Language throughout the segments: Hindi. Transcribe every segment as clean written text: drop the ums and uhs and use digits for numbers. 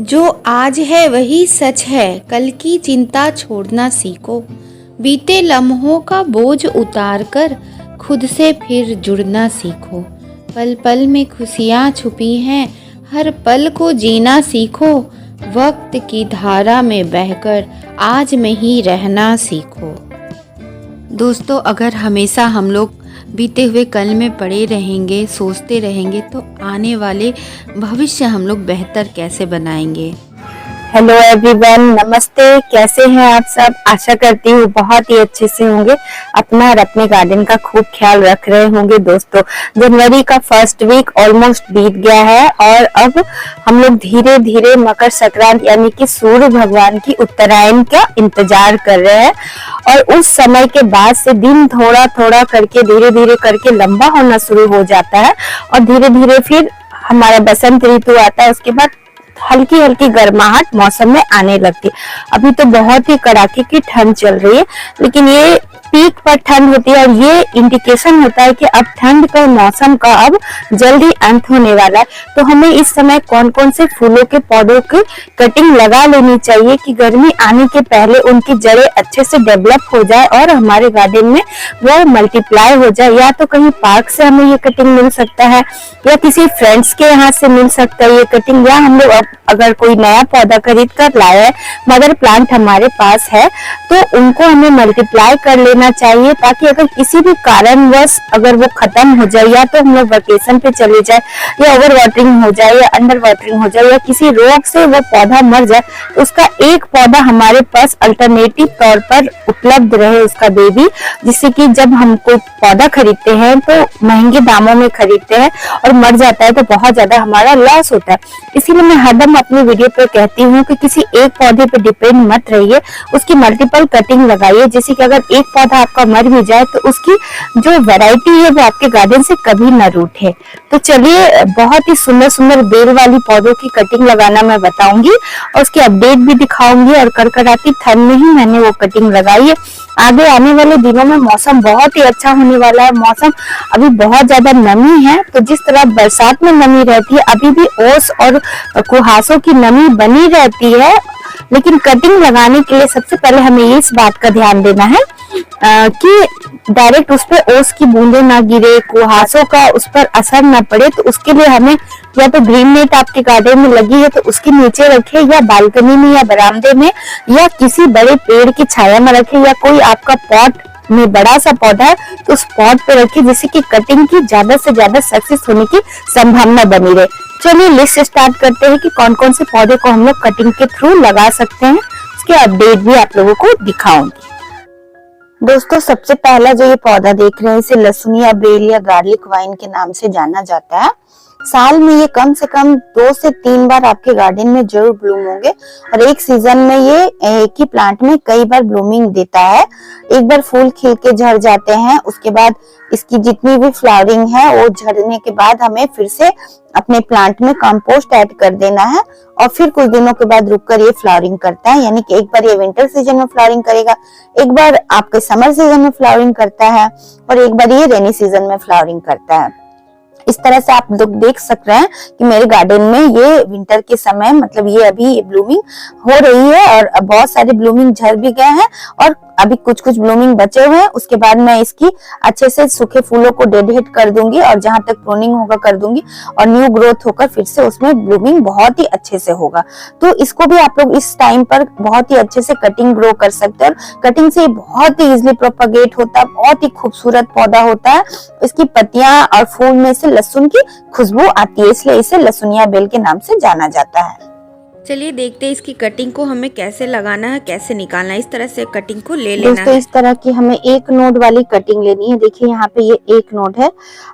जो आज है वही सच है, कल की चिंता छोड़ना सीखो। बीते लम्हों का बोझ उतार कर खुद से फिर जुड़ना सीखो। पल पल में खुशियाँ छुपी हैं, हर पल को जीना सीखो। वक्त की धारा में बहकर आज में ही रहना सीखो। दोस्तों, अगर हमेशा हम लोग बीते हुए कल में पड़े रहेंगे, सोचते रहेंगे, तो आने वाले भविष्य हम लोग बेहतर कैसे बनाएंगे। हेलो एवरीवन, नमस्ते। कैसे हैं आप सब? आशा करती हूँ बहुत ही अच्छे से होंगे। अपना और अपने गार्डन का खूब ख्याल रख रहे होंगे। दोस्तों, जनवरी का फर्स्ट वीक ऑलमोस्ट बीत गया है और अब हम लोग धीरे धीरे मकर संक्रांति यानी कि सूर्य भगवान की उत्तरायण का इंतजार कर रहे हैं। और उस समय के बाद से दिन थोड़ा थोड़ा करके धीरे धीरे करके लंबा होना शुरू हो जाता है और धीरे धीरे फिर हमारा बसंत ऋतु आता है। उसके बाद हल्की हल्की गर्माहट मौसम में आने लगती है। अभी तो बहुत ही कड़ाके की ठंड चल रही है, लेकिन ये पीक पर ठंड होती है और ये इंडिकेशन होता है कि अब ठंड का मौसम का अब जल्दी अंत होने वाला है। तो हमें इस समय कौन कौन से फूलों के पौधों की कटिंग लगा लेनी चाहिए कि गर्मी आने के पहले उनकी जड़ें अच्छे से डेवलप हो जाए और हमारे गार्डन में वो मल्टीप्लाई हो जाए। या तो कहीं पार्क से हमें ये कटिंग मिल सकता है या किसी फ्रेंड्स के यहाँ से मिल सकता है ये कटिंग, या हम लोग अगर कोई नया पौधा खरीद कर लाया है, मदर प्लांट हमारे पास है, तो उनको हमें मल्टीप्लाई कर लेना चाहिए ताकि अगर किसी भी कारणवश अगर वो खत्म हो जाए या तो हम लोग वेकेशन पे चले जाए या ओवर वाटरिंग हो जाए या अंडर वाटरिंग हो जाए या किसी रोग से वो पौधा मर जाए, तो उसका एक पौधा हमारे पास अल्टरनेटिव तौर पर उपलब्ध रहे उसका बेबी, जिससे कि जब हम कोई पौधा खरीदते हैं तो महंगे दामों में खरीदते हैं और मर जाता है तो बहुत ज्यादा हमारा लॉस होता है। इसीलिए मैं हरदम अपनी वीडियो पे कहती हूँ कि किसी एक पौधे पे डिपेंड मत रहिए, उसकी मल्टीपल कटिंग लगाइए, जिससे कि अगर एक पौधा आपका मर भी जाए तो उसकी जो वैरायटी है वो आपके गार्डन से कभी न रूठे। तो चलिए, बहुत ही सुंदर सुंदर बेल वाली पौधों की कटिंग लगाना मैं बताऊंगी और उसकी अपडेट भी दिखाऊंगी। और कड़कड़ाती ठंड में ही मैंने वो कटिंग लगाई है। आगे आने वाले दिनों में मौसम बहुत ही अच्छा होने वाला है। मौसम अभी बहुत ज्यादा नमी है, तो जिस तरह बरसात में नमी रहती है अभी भी ओस और कुहासों की नमी बनी रहती है। लेकिन कटिंग लगाने के लिए सबसे पहले हमें इस बात का ध्यान देना है कि डायरेक्ट उस पर ओस की बूंदें ना गिरे, कुहासों का उस पर असर ना पड़े। तो उसके लिए हमें या तो ग्रीन नेट आपके गार्डन में लगी है तो उसके नीचे रखे, या बालकनी में या बरामदे में या किसी बड़े पेड़ की छाया में रखे, या कोई आपका पॉट में बड़ा सा पौधा है तो उस पॉट पे रखिए, जिससे कि कटिंग की ज्यादा से ज्यादा सक्सेस होने की संभावना बनी रहे। चलिए लिस्ट स्टार्ट करते हैं कि कौन कौन से पौधे को हम लोग कटिंग के थ्रू लगा सकते हैं। उसके अपडेट भी आप लोगों को दिखाऊंगी। दोस्तों, सबसे पहला जो ये पौधा देख रहे हैं इसे लहसुनिया बेल या गार्लिक वाइन के नाम से जाना जाता है। साल में ये कम से कम 2 से 3 बार आपके गार्डन में जरूर ब्लूम होंगे और एक सीजन में ये एक ही प्लांट में कई बार ब्लूमिंग देता है। एक बार फूल खिल के झड़ जाते हैं, उसके बाद इसकी जितनी भी फ्लावरिंग है वो झड़ने के बाद हमें फिर से अपने प्लांट में कंपोस्ट ऐड कर देना है और फिर कुछ दिनों के बाद रुककर ये फ्लावरिंग करता है। यानी कि एक बार ये विंटर सीजन में फ्लावरिंग करेगा, एक बार आपके समर सीजन में फ्लावरिंग करता है और एक बार ये रेनी सीजन में फ्लावरिंग करता है। इस तरह से आप लोग देख सक रहे हैं कि मेरे गार्डन में ये विंटर के समय मतलब ये अभी ब्लूमिंग हो रही है और बहुत सारे ब्लूमिंग झड़ भी गए हैं और अभी कुछ कुछ ब्लूमिंग बचे हुए हैं। उसके बाद मैं इसकी अच्छे से सूखे फूलों को डेडहेड कर दूंगी और जहां तक प्रूनिंग होगा कर दूंगी और न्यू ग्रोथ होकर फिर से उसमें ब्लूमिंग बहुत ही अच्छे से होगा। तो इसको भी आप लोग इस टाइम पर बहुत ही अच्छे से कटिंग ग्रो कर सकते हैं। कटिंग से बहुत ही इजिली प्रोपगेट होता है, बहुत ही खूबसूरत पौधा होता है। इसकी पत्तियां और फूल में से लहसुन की खुशबू आती है, इसलिए इसे लहसुनिया बेल के नाम से जाना जाता है। चलिए देखते हैं इसकी कटिंग को हमें कैसे लगाना है, कैसे निकालना है। इस तरह से कटिंग को ले लेना दोस्तों, है। इस तरह की हमें एक नोड वाली कटिंग लेनी है। देखिए यहाँ पे ये एक नोड है।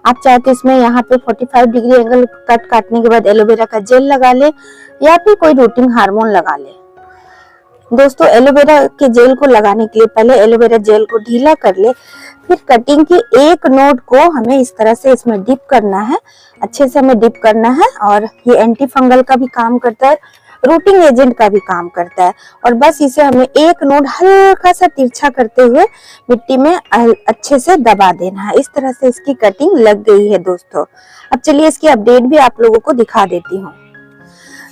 आप चाहे तो इसमें यहाँ पे 45 डिग्री एंगल कट काटने के बाद एलोवेरा का जेल लगा ले या फिर कोई रूटिंग हार्मोन लगा ले। दोस्तों, एलोवेरा के जेल को लगाने के लिए पहले एलोवेरा जेल को ढीला कर ले, फिर कटिंग की एक नोड को हमें इस तरह से इसमें डिप करना है। अच्छे से हमें डिप करना है और ये एंटी फंगल का भी काम करता है, रूटिंग एजेंट का भी काम करता है। और बस इसे हमें एक नोड हल्का सा तिरछा करते हुए मिट्टी में अच्छे से दबा देना है। इस तरह से इसकी कटिंग लग गई है दोस्तों। अब चलिए इसकी अपडेट भी आप लोगों को दिखा देती हूँ।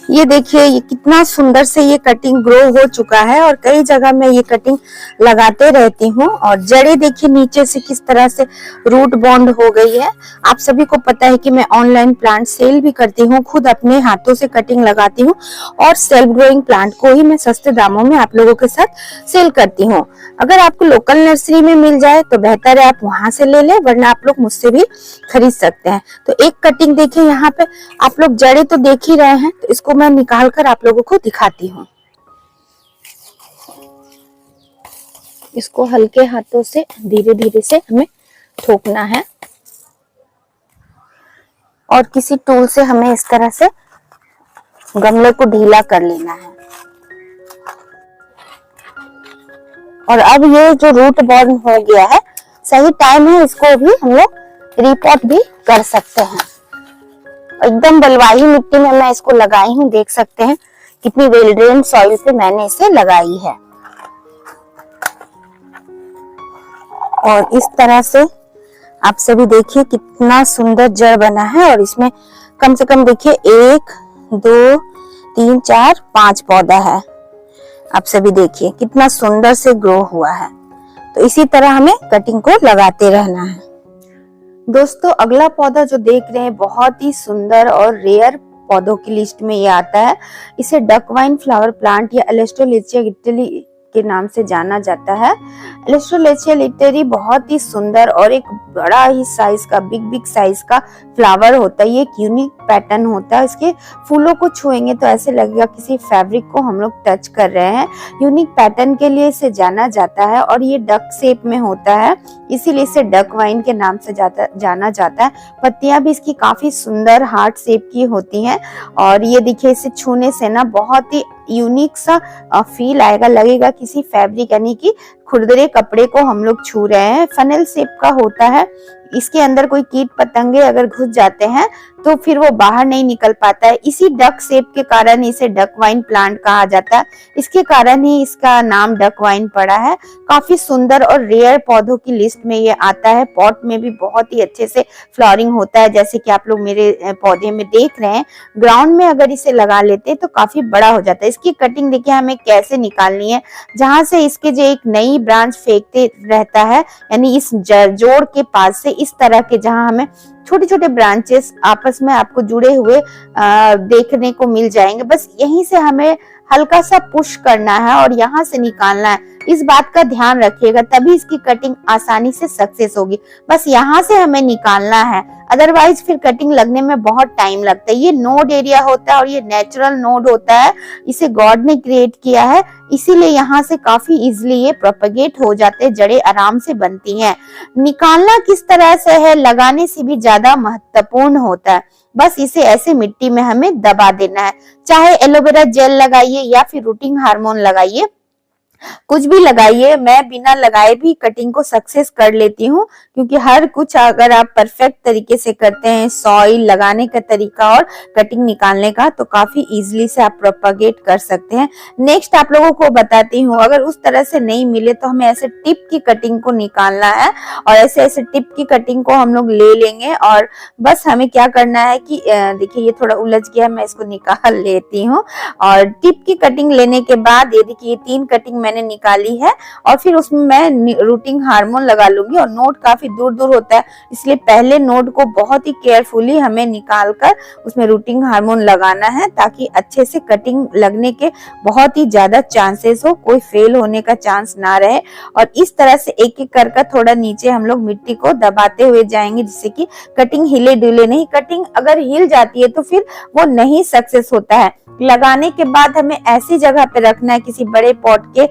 ये देखिए ये कितना सुंदर से ये कटिंग ग्रो हो चुका है और कई जगह मैं ये कटिंग लगाते रहती हूँ। और जड़ें देखिए नीचे से किस तरह से रूट बॉन्ड हो गई है। आप सभी को पता है कि मैं ऑनलाइन प्लांट सेल भी करती हूँ, खुद अपने हाथों से कटिंग लगाती हूँ और सेल्फ ग्रोइंग प्लांट को ही मैं सस्ते दामों में आप लोगों के साथ सेल करती हूँ। अगर आपको लोकल नर्सरी में मिल जाए तो बेहतर है आप वहां से ले लें, वरना आप लोग मुझसे भी खरीद सकते हैं। तो एक कटिंग देखिए यहाँ पे आप लोग जड़ें तो देख ही रहे हैं, तो इसको मैं निकाल कर आप लोगों को दिखाती हूँ। इसको हल्के हाथों से धीरे धीरे से हमें ठोकना है और किसी टूल से हमें इस तरह से गमले को ढीला कर लेना है। और अब ये जो रूट बॉर्न हो गया है, सही टाइम है, इसको भी हम लोग रिपोर्ट भी कर सकते हैं। एकदम बलुआही मिट्टी में मैं इसको लगाई हूँ, देख सकते हैं कितनी वेल ड्रेन सॉइल पे मैंने इसे लगाई है। और इस तरह से आप सभी देखिए कितना सुंदर जड़ बना है और इसमें कम से कम देखिए 1 2 3 4 5 पौधा है। आप सभी देखिए कितना सुंदर से ग्रो हुआ है। तो इसी तरह हमें कटिंग को लगाते रहना है। दोस्तों अगला पौधा जो देख रहे हैं बहुत ही सुंदर और रेयर पौधों की लिस्ट में ये आता है। इसे डकवाइन फ्लावर प्लांट या एलेस्ट्रोलेचिया इटली के नाम से जाना जाता है। एलेस्ट्रोलेचिया लिटरी बहुत ही सुंदर और एक बड़ा ही साइज का बिग साइज का फ्लावर होता है। ये एक यूनिक पैटर्न होता है। इसके फूलों को छुएंगे तो ऐसे लगेगा किसी फैब्रिक को हम लोग टच कर रहे हैं। यूनिक पैटर्न के लिए इसे जाना जाता है और ये डक शेप में होता है, इसीलिए इसे डक वाइन के नाम से जाना जाता है। पत्तियां भी इसकी काफी सुंदर हार्ट शेप की होती हैं और ये देखिए इसे छूने से ना बहुत ही यूनिक सा फील आएगा, लगेगा किसी फैब्रिक यानी कि खुरदरे कपड़े को हम लोग छू रहे हैं। फनल शेप का होता है। इसके अंदर कोई कीट पतंगे अगर घुस जाते हैं तो फिर वो बाहर नहीं निकल पाता है। इसी डक शेप के कारण इसे डक वाइन प्लांट कहा जाता है। इसके कारण ही इसका नाम डक वाइन पड़ा है। काफी सुंदर और रेयर पौधों की लिस्ट में ये आता है। पॉट में भी बहुत ही अच्छे से फ्लावरिंग होता है, जैसे कि आप लोग मेरे पौधे में देख रहे हैं। ग्राउंड में अगर इसे लगा लेते तो काफी बड़ा हो जाता है। इसकी कटिंग देखिए हमें कैसे निकालनी है। जहां से इसके जो एक नई ब्रांच फेंकते रहता है, यानी इस जोड़ के पास से इस तरह के जहां हमें छोटे छोटे ब्रांचेस आपस में आपको जुड़े हुए देखने को मिल जाएंगे, बस यहीं से हमें हल्का सा पुश करना है और यहाँ से निकालना है। इस बात का ध्यान रखिएगा, तभी इसकी कटिंग आसानी से सक्सेस होगी। बस यहाँ से हमें निकालना है, अदरवाइज फिर कटिंग लगने में बहुत टाइम लगता है। ये नोड एरिया होता है और ये नेचुरल नोड होता है, इसे गॉड ने क्रिएट किया है, इसीलिए यहाँ से काफी इजिली ये प्रोपेगेट हो जाते हैं, जड़ें आराम से बनती हैं। निकालना किस तरह से है, लगाने से भी ज्यादा महत्वपूर्ण होता है। बस इसे ऐसे मिट्टी में हमें दबा देना है। चाहे एलोवेरा जेल लगाइए या फिर रूटिंग हार्मोन लगाइए, कुछ भी लगाइए। मैं बिना लगाए भी कटिंग को सक्सेस कर लेती हूँ, क्योंकि हर कुछ अगर आप परफेक्ट तरीके से करते हैं, सॉइल लगाने का तरीका और कटिंग निकालने का, तो काफी इजीली से आप प्रोपेगेट कर सकते हैं। नेक्स्ट आप लोगों को बताती हूँ, अगर उस तरह से नहीं मिले तो हमें ऐसे टिप की कटिंग को निकालना है और ऐसे ऐसे टिप की कटिंग को हम लोग ले लेंगे। और बस हमें क्या करना है कि देखिए ये थोड़ा उलझ गया, मैं इसको निकाल लेती हूँ। और टिप की कटिंग लेने के बाद ये देखिए 3 कटिंग मैंने निकाली है और फिर उसमें मैं रूटिंग हार्मोन लगा लूंगी। और नोड काफी दूर दूर होता है, इसलिए पहले नोड को बहुत ही केयरफुली हमें निकालकर उसमें रूटिंग हार्मोन लगाना है, ताकि अच्छे से कटिंग लगने के बहुत ही ज्यादा चांसेस हो, कोई फेल होने का चांस ना रहे। और इस तरह से एक एक कर थोड़ा नीचे हम लोग मिट्टी को दबाते हुए जाएंगे, जिससे कि कटिंग हिले डुले नहीं। कटिंग अगर हिल जाती है तो फिर वो नहीं सक्सेस होता है। लगाने के बाद हमें ऐसी जगह पे रखना है, किसी बड़े पॉट के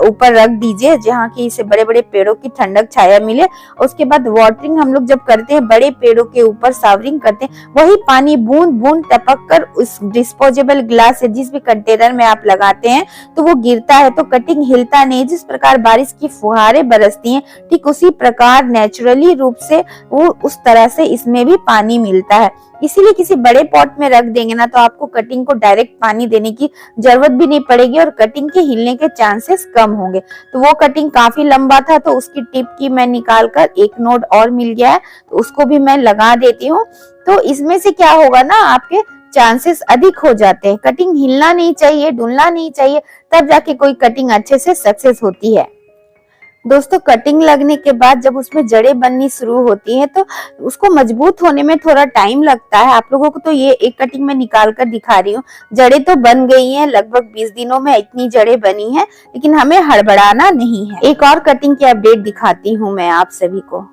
ऊपर रख दीजिए जहाँ की इसे बड़े बड़े पेड़ों की ठंडक छाया मिले। उसके बाद वाटरिंग हम लोग जब करते हैं, बड़े पेड़ों के ऊपर सावरिंग करते हैं, वही पानी बूंद बूंद टपक कर उस डिस्पोजेबल ग्लास या जिस भी कंटेनर में आप लगाते हैं तो वो गिरता है, तो कटिंग हिलता नहीं। जिस प्रकार बारिश की फुहारें बरसती हैं, ठीक उसी प्रकार नेचुरली रूप से वो उस तरह से इसमें भी पानी मिलता है। इसीलिए किसी बड़े पॉट में रख देंगे ना, तो आपको कटिंग को डायरेक्ट पानी देने की जरूरत भी नहीं पड़ेगी और कटिंग के हिलने के चांसेस कम होंगे। तो वो कटिंग काफी लंबा था, तो उसकी टिप की मैं निकालकर एक नोड और मिल गया है, तो उसको भी मैं लगा देती हूँ। तो इसमें से क्या होगा ना, आपके चांसेस अधिक हो जाते हैं। कटिंग हिलना नहीं चाहिए, डुलना नहीं चाहिए, तब जाके कोई कटिंग अच्छे से सक्सेस होती है। दोस्तों कटिंग लगने के बाद जब उसमें जड़ें बननी शुरू होती है तो उसको मजबूत होने में थोड़ा टाइम लगता है। आप लोगों को तो ये एक कटिंग में निकाल कर दिखा रही हूँ, जड़ें तो बन गई हैं, लगभग 20 दिनों में इतनी जड़ें बनी हैं, लेकिन हमें हड़बड़ाना नहीं है। एक और कटिंग की अपडेट दिखाती हूँ मैं आप सभी को।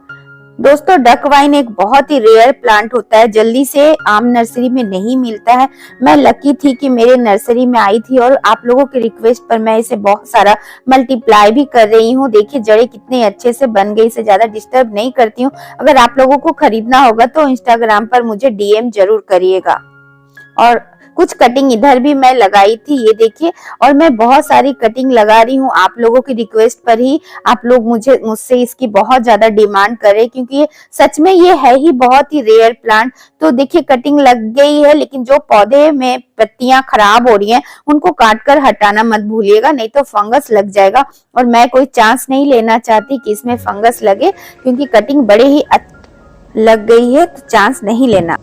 दोस्तों डक वाइन एक बहुत ही रेयर प्लांट होता है, जल्दी से आम नर्सरी में नहीं मिलता है। मैं लकी थी कि मेरे नर्सरी में आई थी और आप लोगों की रिक्वेस्ट पर मैं इसे बहुत सारा मल्टीप्लाई भी कर रही हूँ। देखिए जड़ें कितने अच्छे से बन गई, इसे ज्यादा डिस्टर्ब नहीं करती हूँ। अगर आप लोगों को खरीदना होगा तो इंस्टाग्राम पर मुझे डीएम जरूर करिएगा। और कुछ कटिंग इधर भी मैं लगाई थी, ये देखिए, और मैं बहुत सारी कटिंग लगा रही हूँ आप लोगों की रिक्वेस्ट पर ही। आप लोग मुझसे इसकी बहुत ज्यादा डिमांड कर रहे हैं, क्योंकि ये सच में ये है ही बहुत ही रेयर प्लांट। तो देखिए कटिंग लग गई है, लेकिन जो पौधे में पत्तियां खराब हो रही हैं उनको काट कर हटाना मत भूलिएगा, नहीं तो फंगस लग जाएगा। और मैं कोई चांस नहीं लेना चाहती कि इसमें फंगस लगे, क्योंकि कटिंग बड़े ही लग गई है, तो चांस नहीं लेना।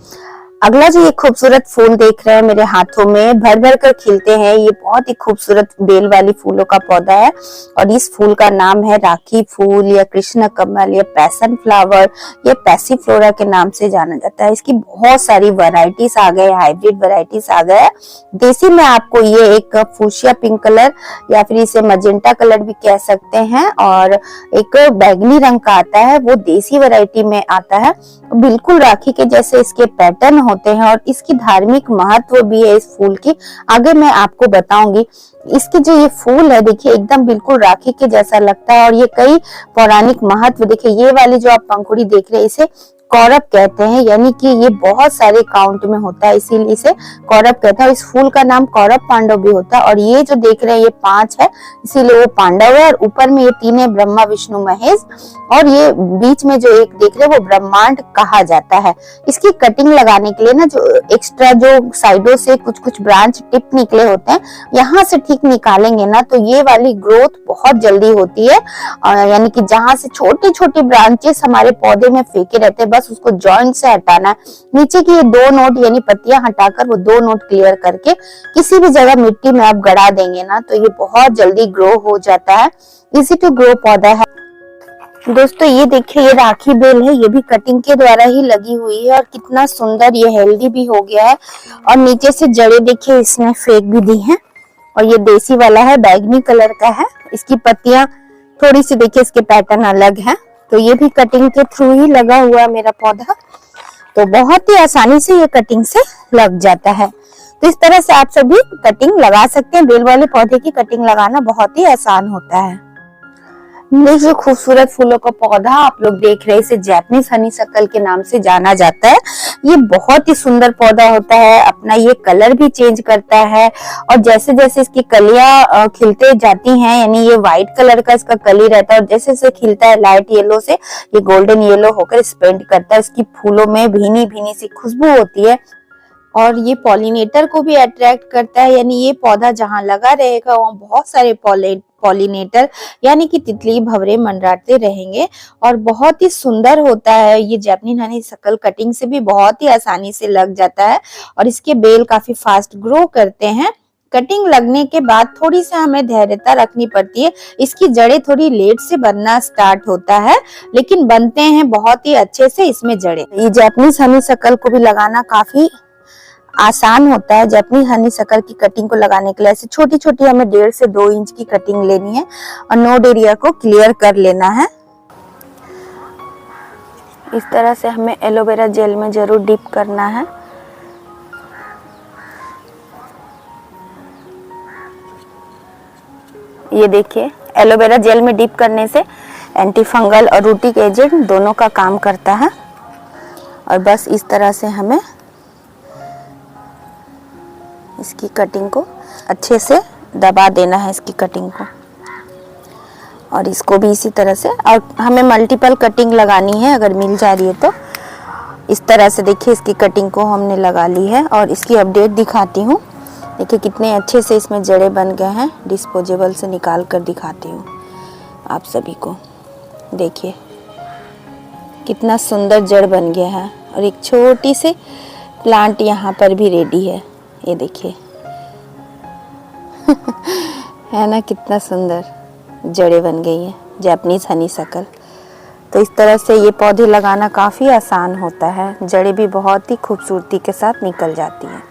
अगला जो ये खूबसूरत फूल देख रहे हैं मेरे हाथों में, भर भर कर खिलते हैं, ये बहुत ही खूबसूरत बेल वाली फूलों का पौधा है। और इस फूल का नाम है राखी फूल या कृष्ण कमल या पैसन फ्लावर या पैसीफ्लोरा के नाम से जाना जाता है। इसकी बहुत सारी वैरायटीज आ गए, हाइब्रिड वैरायटीज आ गए। देसी में आपको ये एक फूशिया पिंक कलर या फिर इसे मजेंटा कलर भी कह सकते हैं, और एक बैगनी रंग का आता है, वो देसी वैरायटी में आता है। बिल्कुल राखी के जैसे इसके पैटर्न होते हैं और इसकी धार्मिक महत्व भी है इस फूल की, आगे मैं आपको बताऊंगी। इसके जो ये फूल है देखिए एकदम बिल्कुल राखी के जैसा लगता है, और ये कई पौराणिक महत्व, देखिए ये वाली जो आप पंखुड़ी देख रहे हैं इसे कौरव कहते हैं, यानी कि ये बहुत सारे काउंट में होता है, इसीलिए इसे कौरव कहते हैं। और इस फूल का नाम कौरव पांडव भी होता है। और ये जो देख रहे हैं ये 5 है, इसीलिए वो पांडव है। और ऊपर में ये 3 है, ब्रह्मा विष्णु महेश, और ये बीच में जो एक देख रहे हैं वो ब्रह्मांड कहा जाता है। इसकी कटिंग लगाने के लिए ना जो एक्स्ट्रा जो साइडों से कुछ कुछ ब्रांच टिप निकले होते हैं, यहाँ से ठीक निकालेंगे ना तो ये वाली ग्रोथ बहुत जल्दी होती है। यानी कि जहाँ से छोटी छोटी ब्रांचेस हमारे पौधे में फेंके रहते हैं, बस उसको जॉइंट से हटाना है। नीचे की ये 2 नोट यानी पत्तियां हटाकर वो 2 नोट क्लियर करके किसी भी जगह मिट्टी में आप गड़ा देंगे ना तो ये बहुत जल्दी ग्रो हो जाता है। इजी टू ग्रो पौधा है। दोस्तों ये देखिए ये राखी बेल है, ये भी कटिंग के द्वारा ही लगी हुई है और कितना सुंदर, ये हेल्दी भी हो गया है। और नीचे से जड़ें देखिए इसने फेंक भी दी है। और ये देसी वाला है, बैगनी कलर का है। इसकी पत्तियां थोड़ी सी देखिए इसके पैटर्न अलग है। तो ये भी कटिंग के थ्रू ही लगा हुआ है मेरा पौधा, तो बहुत ही आसानी से ये कटिंग से लग जाता है। तो इस तरह से आप सभी कटिंग लगा सकते हैं। बेल वाले पौधे की कटिंग लगाना बहुत ही आसान होता है। ये जो खूबसूरत फूलों का पौधा आप लोग देख रहे हैं, इसे जैपनीज हनीसक्कल के नाम से जाना जाता है। ये बहुत ही सुंदर पौधा होता है, अपना ये कलर भी चेंज करता है। और जैसे जैसे इसकी कलियां खिलते जाती हैं, यानी ये व्हाइट कलर का इसका कली रहता है, और जैसे जैसे खिलता है लाइट येलो से ये गोल्डन येलो होकर स्पेंड करता है। इसकी फूलों में भीनी भीनी सी खुशबू होती है, और ये पॉलिनेटर को भी अट्रैक्ट करता है। यानी ये पौधा जहाँ लगा रहेगा वहाँ बहुत सारे पॉलिनेटर यानी कि तितली भंवरे मंडराते रहेंगे, और बहुत ही सुंदर होता है। ये जैपनीज हनीसक्कल कटिंग से भी बहुत ही आसानी से लग जाता है, और इसके बेल काफी फास्ट ग्रो करते हैं। कटिंग लगने के बाद थोड़ी सी हमें धैर्यता रखनी पड़ती है। इसकी जड़ें थोड़ी लेट से बनना स्टार्ट होता है, लेकिन बनते हैं बहुत ही अच्छे से इसमें जड़ें। ये जैपनीज हनीसक्कल को भी लगाना काफी आसान होता है। जैपनीज हनीसक्कल की कटिंग को लगाने के लिए ऐसे छोटी छोटी हमें 1.5 से 2 इंच की कटिंग लेनी है और नोड एरिया को क्लियर कर लेना है। इस तरह से हमें एलोवेरा जेल में जरूर डिप करना है। ये देखिए एलोवेरा जेल में डिप करने से एंटी फंगल और रूटिक एजेंट दोनों का काम करता है। और बस इस तरह से हमें इसकी कटिंग को अच्छे से दबा देना है, इसकी कटिंग को। और इसको भी इसी तरह से, और हमें मल्टीपल कटिंग लगानी है अगर मिल जा रही है तो। इस तरह से देखिए इसकी कटिंग को हमने लगा ली है, और इसकी अपडेट दिखाती हूँ। देखिए कितने अच्छे से इसमें जड़ें बन गए हैं। डिस्पोजेबल से निकाल कर दिखाती हूँ आप सभी को। देखिए कितना सुंदर जड़ बन गया है, और एक छोटी से प्लांट यहाँ पर भी रेडी है, ये देखिए है ना, कितना सुंदर जड़ें बन गई हैं, जापानीज हनी शकल। तो इस तरह से ये पौधे लगाना काफ़ी आसान होता है, जड़ें भी बहुत ही खूबसूरती के साथ निकल जाती हैं।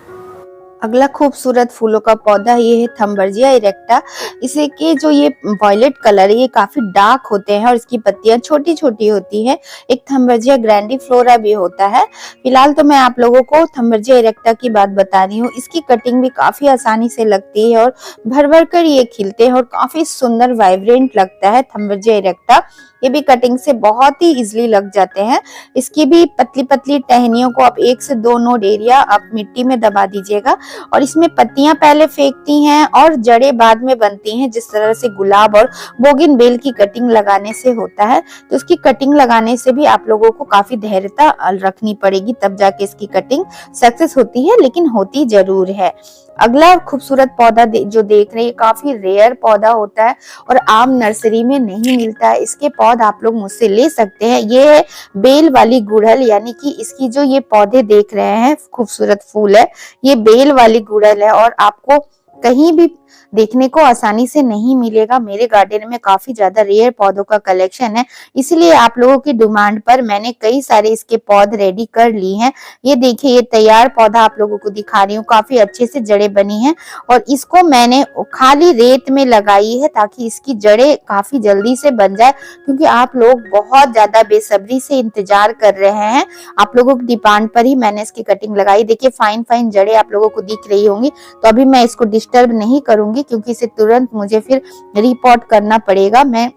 अगला खूबसूरत फूलों का पौधा ये है थम्बर्जिया इरेक्टा। इसे के जो ये वॉयलेट कलर है, ये काफी डार्क होते हैं और इसकी पत्तियां छोटी छोटी होती हैं। एक थम्बर्जिया ग्रैंडिफ्लोरा भी होता है। फिलहाल तो मैं आप लोगों को थम्बर्जिया इरेक्टा की बात बता रही हूँ। इसकी कटिंग भी काफी आसानी से लगती है और भर भर कर ये खिलते हैं और काफी सुंदर वाइब्रेंट लगता है थम्बर्जिया इरेक्टा। ये भी कटिंग से बहुत ही इजीली लग जाते हैं। इसकी भी पतली पतली टहनियों को आप 1 से 2 नोड एरिया आप मिट्टी में दबा दीजिएगा और इसमें पत्तियां पहले फेंकती हैं और जड़ें बाद में बनती हैं, जिस तरह से गुलाब और बोगनवेल की कटिंग लगाने से होता है। तो इसकी कटिंग लगाने से भी आप लोगों को काफी धैर्यता रखनी पड़ेगी, तब जाके इसकी कटिंग सक्सेस होती है, लेकिन होती जरूर है। अगला खूबसूरत पौधा जो देख रहे हैं, काफी रेयर पौधा होता है और आम नर्सरी में नहीं मिलता है। इसके पौधे आप लोग मुझसे ले सकते हैं। ये है बेल वाली गुड़हल, यानी कि इसकी जो ये पौधे देख रहे हैं, खूबसूरत फूल है, ये बेल वाली गुड़हल है और आपको कहीं भी देखने को आसानी से नहीं मिलेगा। मेरे गार्डन में काफी ज्यादा रेयर पौधों का कलेक्शन है, इसलिए आप लोगों की डिमांड पर मैंने कई सारे इसके पौधे रेडी कर ली हैं। ये देखिए, ये तैयार पौधा आप लोगों को दिखा रही हूँ, काफी अच्छे से जड़ें बनी हैं और इसको मैंने खाली रेत में लगाई है ताकि इसकी जड़ें काफी जल्दी से बन जाए, क्योंकि आप लोग बहुत ज्यादा बेसब्री से इंतजार कर रहे हैं। आप लोगों की डिमांड पर ही मैंने इसकी कटिंग लगाई। देखिए, फाइन फाइन जड़ें आप लोगों को दिख रही होंगी। तो अभी मैं इसको डिस्टर्ब नहीं करूंगी, क्योंकि इसे तुरंत मुझे फिर रिपोर्ट करना पड़ेगा। मैं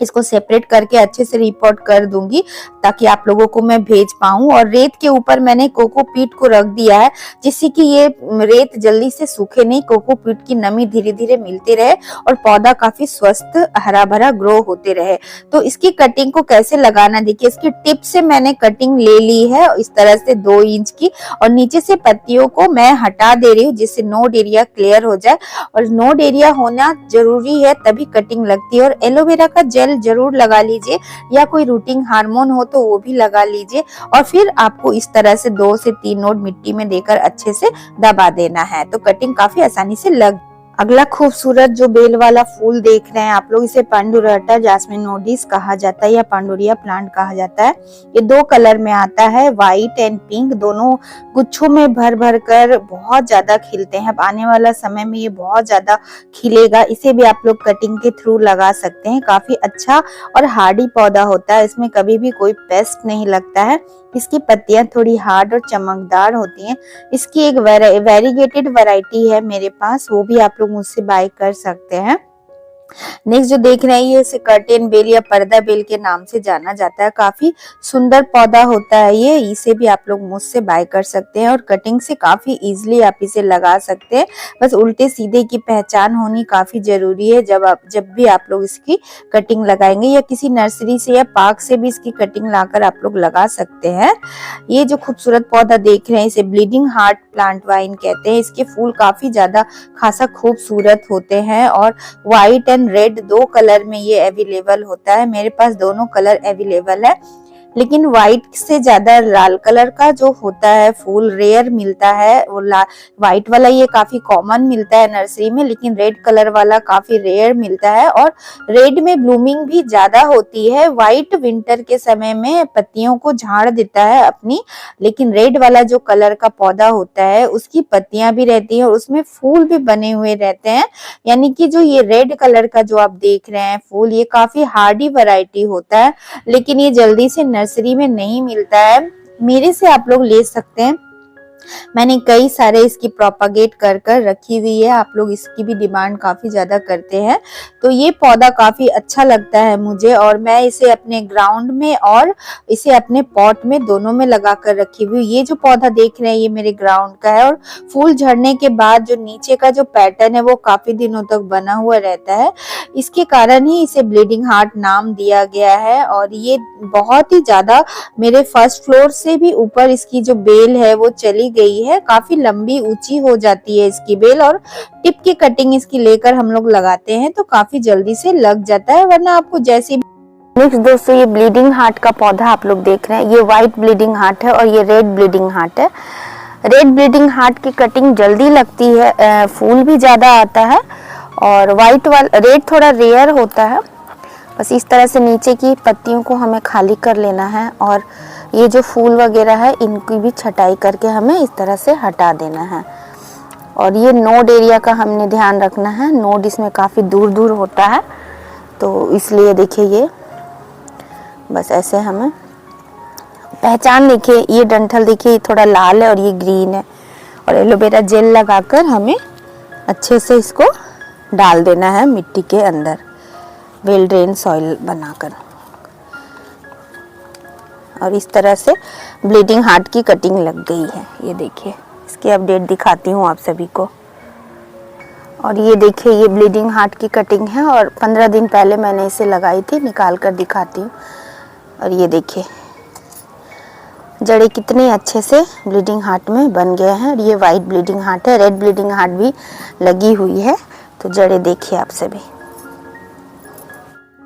इसको सेपरेट करके अच्छे से रिपोर्ट कर दूंगी ताकि आप लोगों को मैं भेज पाऊं। और रेत के ऊपर मैंने कोकोपीट को रख दिया है, जिससे कि ये रेत जल्दी से सूखे नहीं, कोकोपीट की नमी धीरे धीरे मिलती रहे और पौधा काफी स्वस्थ हरा भरा ग्रो होते रहे। तो इसकी कटिंग को कैसे लगाना, देखिए, इसकी टिप से मैंने कटिंग ले ली है इस तरह से 2 इंच की, और नीचे से पत्तियों को मैं हटा दे रही हूँ जिससे नोड एरिया क्लियर हो जाए। और नोड एरिया होना जरूरी है, तभी कटिंग लगती है। और एलोवेरा का जेल जरूर लगा लीजिए, या कोई रूटिंग हार्मोन हो तो वो भी लगा लीजिए। और फिर आपको इस तरह से 2 से 3 नोड मिट्टी में देकर अच्छे से दबा देना है, तो कटिंग काफी आसानी से लग। अगला खूबसूरत जो बेल वाला फूल देख रहे हैं आप लोग, इसे पांडुरटा जास्मिनोडिस कहा जाता है या पांडुरिया प्लांट कहा जाता है। ये 2 कलर में आता है, व्हाइट एंड पिंक, दोनों गुच्छों में भर भर कर बहुत ज्यादा खिलते हैं। अब आने वाला समय में ये बहुत ज्यादा खिलेगा। इसे भी आप लोग कटिंग के थ्रू लगा सकते हैं। काफी अच्छा और हार्डी पौधा होता है, इसमें कभी भी कोई पेस्ट नहीं लगता है। इसकी पत्तियां थोड़ी हार्ड और चमकदार होती हैं। इसकी एक वेरीगेटेड वैरायटी है मेरे पास, वो भी आप लोग मुझसे बाय कर सकते हैं। नेक्स्ट जो देख रहे हैं, ये इसे कर्टेन बेल या पर्दा बेल के नाम से जाना जाता है। काफी सुंदर पौधा होता है ये, इसे भी आप लोग मुझसे बाय कर सकते हैं और कटिंग से काफी इजीली आप इसे लगा सकते हैं। बस उल्टे सीधे की पहचान होनी काफी जरूरी है जब भी आप लोग इसकी कटिंग लगाएंगे, या किसी नर्सरी से या पार्क से भी इसकी कटिंग लाकर आप लोग लगा सकते हैं। ये जो खूबसूरत पौधा देख रहे हैं, इसे ब्लीडिंग हार्ट प्लांट वाइन कहते हैं। इसके फूल काफी ज्यादा खासा खूबसूरत होते हैं और व्हाइट एंड रेड 2 कलर में ये अवेलेबल होता है। मेरे पास दोनों कलर अवेलेबल है, लेकिन व्हाइट से ज्यादा लाल कलर का जो होता है फूल रेयर मिलता है। वो व्हाइट वाला ये काफी कॉमन मिलता है नर्सरी में, लेकिन रेड कलर वाला काफी रेयर मिलता है। और रेड में ब्लूमिंग भी ज्यादा होती है। व्हाइट विंटर के समय में पत्तियों को झाड़ देता है अपनी, लेकिन रेड वाला जो कलर का पौधा होता है उसकी पत्तियां भी रहती हैं और उसमें फूल भी बने हुए रहते हैं। यानी कि जो ये रेड कलर का जो आप देख रहे हैं फूल, ये काफी हार्डी वैरायटी होता है, लेकिन ये जल्दी से नर्सरी में नहीं मिलता है। मेरे से आप लोग ले सकते हैं। मैंने कई सारे इसकी प्रोपागेट कर कर रखी हुई है। आप लोग इसकी भी डिमांड काफी ज्यादा करते हैं, तो ये पौधा काफी अच्छा लगता है मुझे और मैं इसे अपने ग्राउंड में और इसे अपने पॉट में दोनों में लगा कर रखी हुई। ये जो पौधा देख रहे हैं ये मेरे ग्राउंड का है और फूल झड़ने के बाद जो नीचे का जो पैटर्न है वो काफी दिनों तक बना हुआ रहता है। इसके कारण ही इसे ब्लीडिंग हार्ट नाम दिया गया है। और ये बहुत ही ज्यादा मेरे फर्स्ट फ्लोर से भी ऊपर इसकी जो बेल है वो चली गई है। काफी लंबी ऊंची हो जाती है इसकी बेल और टिप की कटिंग इसकी लेकर हम लोग लगाते हैं तो काफी जल्दी से लग जाता है, वरना आपको जैसे। नेक्स्ट दोस्तों, ये ब्लीडिंग हार्ट का पौधा आप लोग देख रहे हैं। ये व्हाइट ब्लीडिंग हार्ट है और ये रेड ब्लीडिंग हार्ट है। रेड ब्लीडिंग हार्ट की कटिंग जल्दी लगती है, फूल भी ज़्यादा आता है और वाइट वाला रेड थोड़ा रेयर होता है। बस इस तरह से नीचे की पत्तियों को हमें खाली कर लेना है और ये जो फूल वगैरह है इनकी भी छटाई करके हमें इस तरह से हटा देना है। और ये नोड एरिया का हमने ध्यान रखना है, नोड इसमें काफ़ी दूर दूर होता है, तो इसलिए देखिए ये बस ऐसे हमें पहचान, देखिए ये डंठल देखिए थोड़ा लाल है और ये ग्रीन है, और एलोवेरा जेल लगाकर हमें अच्छे से इसको डाल देना है मिट्टी के अंदर, वेल ड्रेन सॉइल बनाकर। और इस तरह से ब्लीडिंग हार्ट की कटिंग लग गई है। ये देखिए इसकी अपडेट दिखाती हूँ आप सभी को। और ये देखिए ये ब्लीडिंग हार्ट की कटिंग है और 15 दिन पहले मैंने इसे लगाई थी, निकाल कर दिखाती हूँ। और ये देखिए जड़ें कितने अच्छे से ब्लीडिंग हार्ट में बन गए हैं। और ये वाइट ब्लीडिंग हार्ट है, रेड ब्लीडिंग हार्ट भी लगी हुई है, तो जड़ें देखिए आप सभी।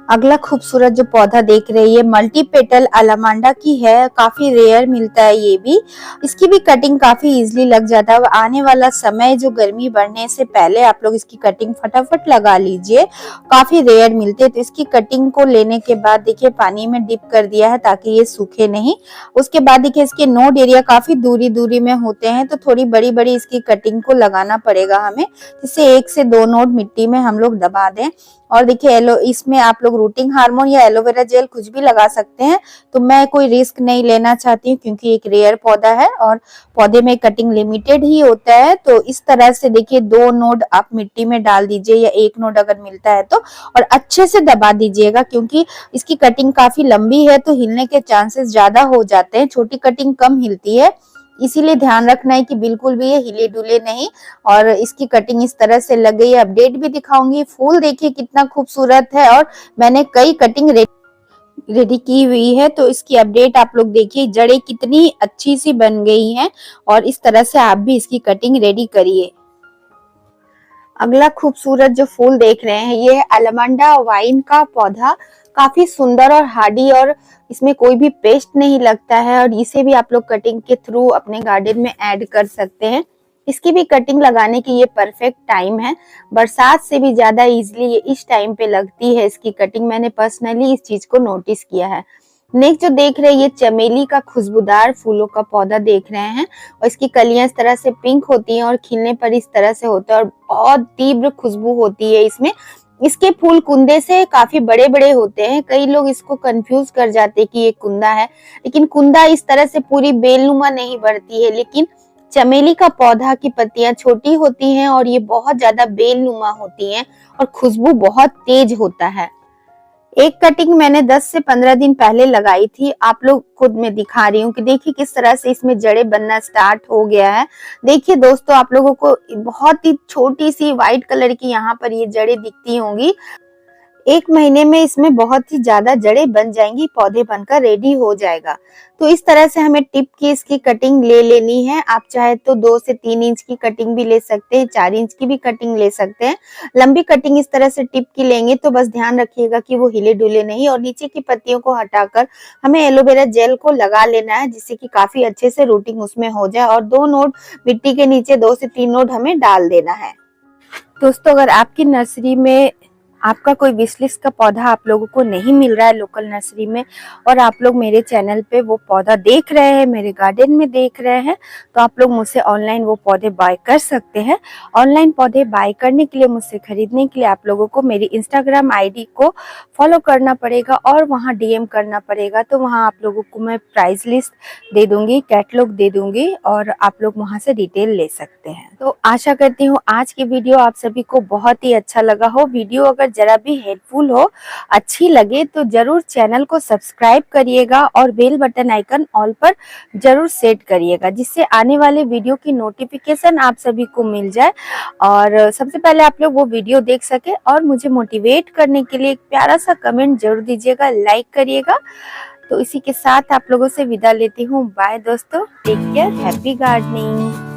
अगला खूबसूरत जो पौधा देख रहे हैं ये मल्टी पेटल अलामांडा की है, काफी रेयर मिलता है ये भी। इसकी भी कटिंग काफी इजीली लग जाता है। आने वाला समय जो गर्मी बढ़ने से पहले आप लोग इसकी कटिंग फटाफट लगा लीजिए, काफी रेयर मिलते हैं। तो इसकी कटिंग को लेने के बाद देखिए पानी में डिप कर दिया है ताकि ये सूखे नहीं। उसके बाद देखिए इसके नोड एरिया काफी दूरी दूरी में होते हैं, तो थोड़ी बड़ी बड़ी इसकी कटिंग को लगाना पड़ेगा हमें, जिससे 1 से 2 नोड मिट्टी में हम लोग दबा दें। और देखिए इसमें आप लोग रूटिंग हार्मोन या एलोवेरा जेल कुछ भी लगा सकते हैं, तो मैं कोई रिस्क नहीं लेना चाहती हूँ क्योंकि एक रेयर पौधा है और पौधे में कटिंग लिमिटेड ही होता है। तो इस तरह से देखिए 2 नोड आप मिट्टी में डाल दीजिए या 1 नोड अगर मिलता है तो, और अच्छे से दबा दीजिएगा क्योंकि इसकी कटिंग काफी लंबी है तो हिलने के चांसेस ज्यादा हो जाते हैं। छोटी कटिंग कम हिलती है, इसीलिए ध्यान रखना है कि बिल्कुल भी ये हिले डुले नहीं। और इसकी कटिंग इस तरह से लग गई है, अपडेट भी दिखाऊंगी। फूल देखिए कितना खूबसूरत है और मैंने कई कटिंग रेडी की हुई है, तो इसकी अपडेट आप लोग देखिए, जड़ें कितनी अच्छी सी बन गई हैं और इस तरह से आप भी इसकी कटिंग रेडी करिए। अगला खूबसूरत जो फूल देख रहे हैं ये है अलामांडा वाइन का पौधा, काफी सुंदर और हार्डी, और इसमें कोई भी पेस्ट नहीं लगता है और इसे भी आप लोग कटिंग के थ्रू अपने गार्डन में ऐड कर सकते हैं। इसकी भी कटिंग लगाने की ये परफेक्ट टाइम है, बरसात से भी ज्यादा इजीली ये इस टाइम पे लगती है इसकी कटिंग। मैंने पर्सनली इस चीज को नोटिस किया है। नेक्स्ट जो देख रहे हैं ये चमेली का खुशबूदार फूलों का पौधा देख रहे हैं, और इसकी कलियां इस तरह से पिंक होती हैं और खिलने पर इस तरह से होता है और बहुत तीव्र खुशबू होती है इसमें। इसके फूल कुंदे से काफी बड़े बड़े होते हैं, कई लोग इसको कंफ्यूज कर जाते हैं कि ये कुंदा है, लेकिन कुंदा इस तरह से पूरी बेलनुमा नहीं बढ़ती है। लेकिन चमेली का पौधा की पत्तियां छोटी होती हैं और ये बहुत ज्यादा बेलनुमा होती हैं और खुशबू बहुत तेज होता है। एक कटिंग मैंने 10 से 15 दिन पहले लगाई थी, आप लोग खुद में दिखा रही हूँ कि देखिए किस तरह से इसमें जड़ें बनना स्टार्ट हो गया है। देखिए दोस्तों आप लोगों को बहुत ही छोटी सी व्हाइट कलर की यहाँ पर ये जड़ें दिखती होंगी। 1 महीने में इसमें बहुत ही ज्यादा जड़ें बन जाएंगी, पौधे बनकर रेडी हो जाएगा। तो इस तरह से हमें टिप की इसकी कटिंग ले लेनी है। आप चाहे तो 2 से 3 इंच की कटिंग भी ले सकते हैं, 4 इंच की भी कटिंग ले सकते हैं। लंबी कटिंग इस तरह से टिप की लेंगे तो बस ध्यान रखिएगा कि वो हिले डुले नहीं, और नीचे की पत्तियों को हटाकर हमें एलोवेरा जेल को लगा लेना है जिससे कि काफी अच्छे से रूटिंग उसमें हो जाए। और 2 नोड मिट्टी के नीचे 2 से 3 नोड हमें डाल देना है। दोस्तों अगर आपकी नर्सरी में आपका कोई विश लिस्ट का पौधा आप लोगों को नहीं मिल रहा है लोकल नर्सरी में, और आप लोग मेरे चैनल पे वो पौधा देख रहे हैं, मेरे गार्डन में देख रहे हैं, तो आप लोग मुझसे ऑनलाइन वो पौधे बाय कर सकते हैं। ऑनलाइन पौधे बाय करने के लिए, मुझसे खरीदने के लिए आप लोगों को मेरी इंस्टाग्राम आईडी को फॉलो करना पड़ेगा और वहाँ डीएम करना पड़ेगा। तो वहाँ आप लोगों को मैं प्राइस लिस्ट दे दूंगी, कैटलॉग दे दूंगी, और आप लोग वहाँ से डिटेल ले सकते हैं। तो आशा करती हूँ आज की वीडियो आप सभी को बहुत ही अच्छा लगा हो। वीडियो अगर जरा भी हेल्पफुल हो, अच्छी लगे, तो जरूर चैनल को सब्सक्राइब करिएगा और बेल बटन आइकन ऑल पर जरूर सेट करिएगा, जिससे आने वाले वीडियो की नोटिफिकेशन आप सभी को मिल जाए और सबसे पहले आप लोग वो वीडियो देख सके। और मुझे मोटिवेट करने के लिए एक प्यारा सा कमेंट जरूर दीजिएगा, लाइक करिएगा। तो इसी के साथ आप लोगों से विदा लेती हूँ। बाय दोस्तों, टेक केयर, हैप्पी गार्डनिंग।